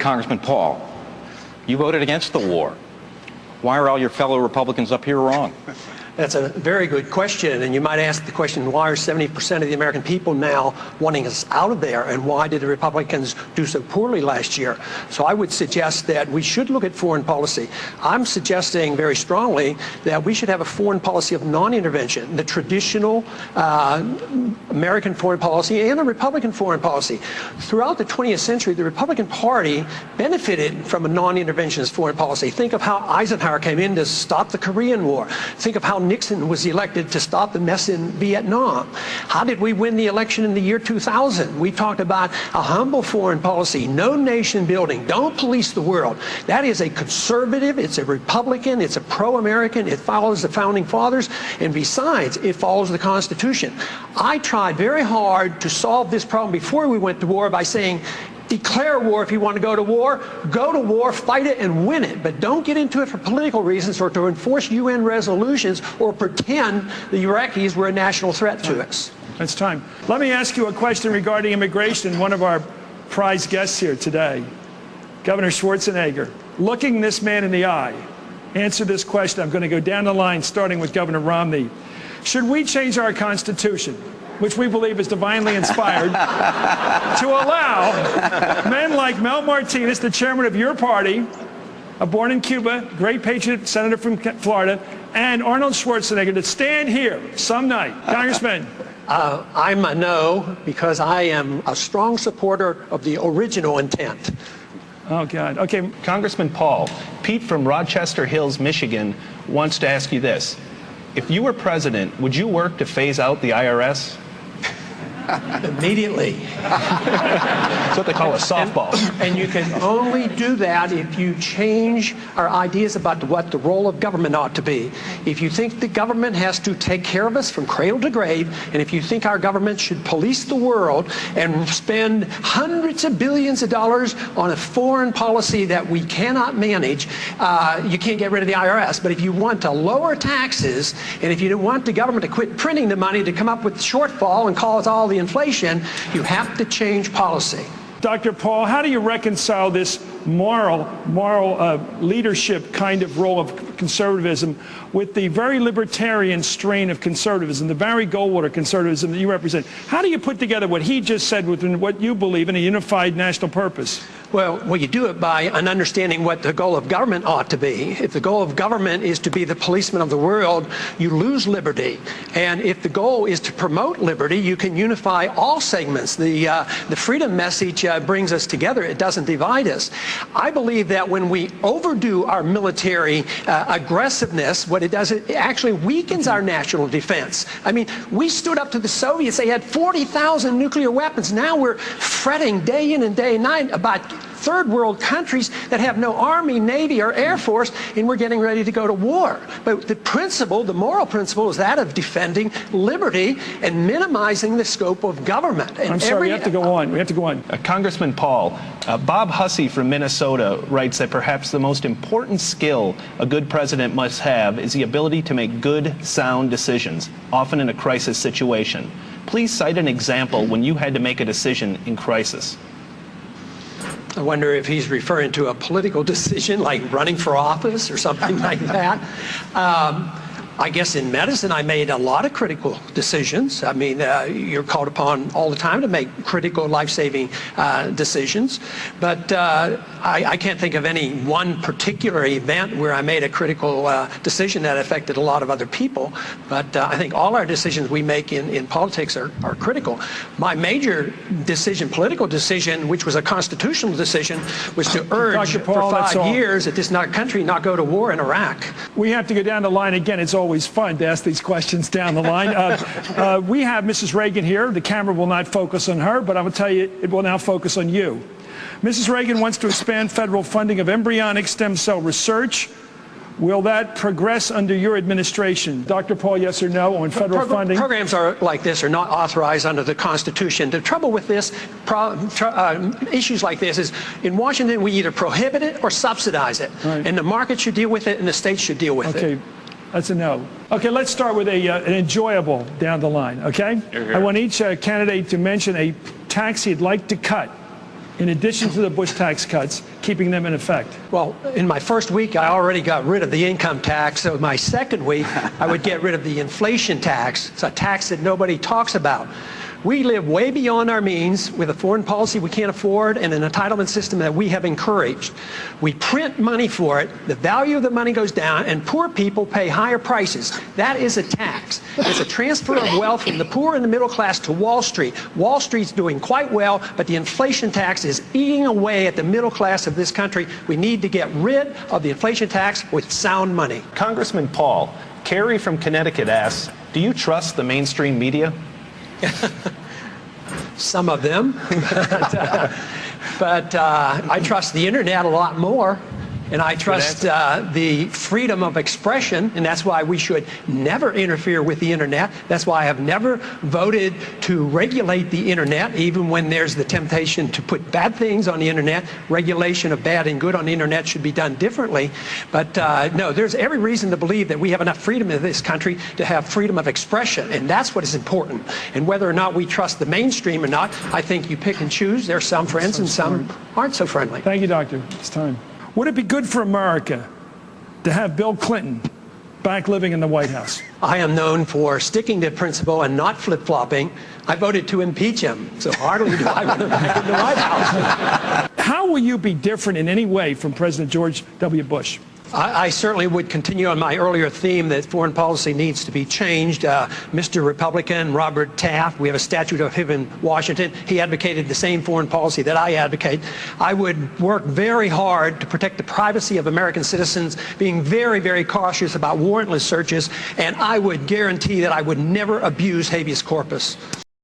Congressman Paul, you voted against the war. Why are all your fellow Republicans up here wrong? That's a very good question, and you might ask the question, why are 70% of the American people now wanting us out of there, and why did the Republicans do so poorly last year? So I would suggest that we should look at foreign policy. I'm suggesting very strongly that we should have a foreign policy of non-intervention, the traditional American foreign policy and the Republican foreign policy. Throughout the 20th century, the Republican Party benefited from a non-interventionist foreign policy. Think of how Eisenhower came in to stop the Korean War. Think of how Nixon was elected to stop the mess in Vietnam. How did we win the election in the year 2000? We talked about a humble foreign policy, no nation building, don't police the world. That is a conservative, it's a Republican, it's a pro-American, it follows the Founding Fathers, and besides, it follows the Constitution. I tried very hard to solve this problem before we went to war by saying, declare war if you want to go to war, fight it and win it, but don't get into it for political reasons or to enforce UN resolutions or pretend the Iraqis were a national threat to us. It's time. Let me ask you a question regarding immigration. One of our prized guests here today, Governor Schwarzenegger, looking this man in the eye, answer this question. I'm going to go down the line, starting with Governor Romney. Should we change our Constitution, which we believe is divinely inspired, to allow men like Mel Martinez, the chairman of your party, born in Cuba, great patriot senator from Florida, and Arnold Schwarzenegger to stand here some night? Congressman. I'm a no, because I am a strong supporter of the original intent. Oh, God. Okay. Congressman Paul, Pete from Rochester Hills, Michigan, wants to ask you this. If you were president, would you work to phase out the IRS? Immediately. That's what they call a softball. And you can only do that if you change our ideas about what the role of government ought to be. If you think the government has to take care of us from cradle to grave, and if you think our government should police the world and spend hundreds of billions of dollars on a foreign policy that we cannot manage, you can't get rid of the IRS. But if you want to lower taxes, and if you want the government to quit printing the money to come up with the shortfall and cause all the inflation, you have to change policy. Dr. Paul, how do you reconcile this moral leadership kind of role of conservatism with the very libertarian strain of conservatism, the Barry Goldwater conservatism that you represent? How do you put together what he just said with what you believe in a unified national purpose? Well, you do it by an understanding what the goal of government ought to be. If the goal of government is to be the policeman of the world, you lose liberty. And if the goal is to promote liberty, you can unify all segments. The freedom message brings us together. It doesn't divide us. I believe that when we overdo our military aggressiveness, what it does, it actually weakens our national defense. I mean, we stood up to the Soviets. They had 40,000 nuclear weapons. Now we're fretting day in and day night about third world countries that have no army, navy, or air force, and we're getting ready to go to war. But the principle, the moral principle, is that of defending liberty and minimizing the scope of government. And I'm sorry, we have to go on. We have to go on. Congressman Paul, Bob Hussey from Minnesota writes that perhaps the most important skill a good president must have is the ability to make good, sound decisions, often in a crisis situation. Please cite an example when you had to make a decision in crisis. I wonder if he's referring to a political decision like running for office or something like that. I guess in medicine I made a lot of critical decisions. I mean, you're called upon all the time to make critical life-saving decisions. But I can't think of any one particular event where I made a critical decision that affected a lot of other people. But I think all our decisions we make in politics are critical. My major decision, political decision, which was a constitutional decision, was to urge for 5 years that this country not go to war in Iraq. We have to go down the line again. It's always fun to ask these questions down the line. We have Mrs. Reagan here. The camera will not focus on her, but I will tell you it will now focus on you. Mrs. Reagan wants to expand federal funding of embryonic stem cell research. Will that progress under your administration? Dr. Paul, yes or no on federal funding? Programs like this are not authorized under the Constitution. The trouble with this, issues like this is, in Washington, we either prohibit it or subsidize it. Right. And the market should deal with it and the states should deal with it. Okay. That's a no. Okay, let's start with an enjoyable down the line, okay? I want each candidate to mention a tax he'd like to cut in addition to the Bush tax cuts, keeping them in effect? Well, in my first week, I already got rid of the income tax. So my second week, I would get rid of the inflation tax. It's a tax that nobody talks about. We live way beyond our means with a foreign policy we can't afford and an entitlement system that we have encouraged. We print money for it, the value of the money goes down, and poor people pay higher prices. That is a tax. It's a transfer of wealth from the poor and the middle class to Wall Street. Wall Street's doing quite well, but the inflation tax is eating away at the middle class of this country. We need to get rid of the inflation tax with sound money. Congressman Paul, Carrie from Connecticut asks, do you trust the mainstream media? Some of them, but I trust the internet a lot more, and I trust the freedom of expression, and that's why we should never interfere with the internet. That's why I have never voted to regulate the internet, even when there's the temptation to put bad things on the internet. Regulation of bad and good on the internet should be done differently. But no, there's every reason to believe that we have enough freedom in this country to have freedom of expression, and that's what is important. And whether or not we trust the mainstream or not, I think you pick and choose. There are some friends and some aren't so friendly. Thank you, Doctor. It's time. Would it be good for America to have Bill Clinton back living in the White House? I am known for sticking to principle and not flip-flopping. I voted to impeach him, so hardly do I want him back in the White House. How will you be different in any way from President George W. Bush? I certainly would continue on my earlier theme that foreign policy needs to be changed. Mr. Republican Robert Taft, we have a statute of him in Washington. He advocated the same foreign policy that I advocate. I would work very hard to protect the privacy of American citizens, being very, very cautious about warrantless searches, and I would guarantee that I would never abuse habeas corpus.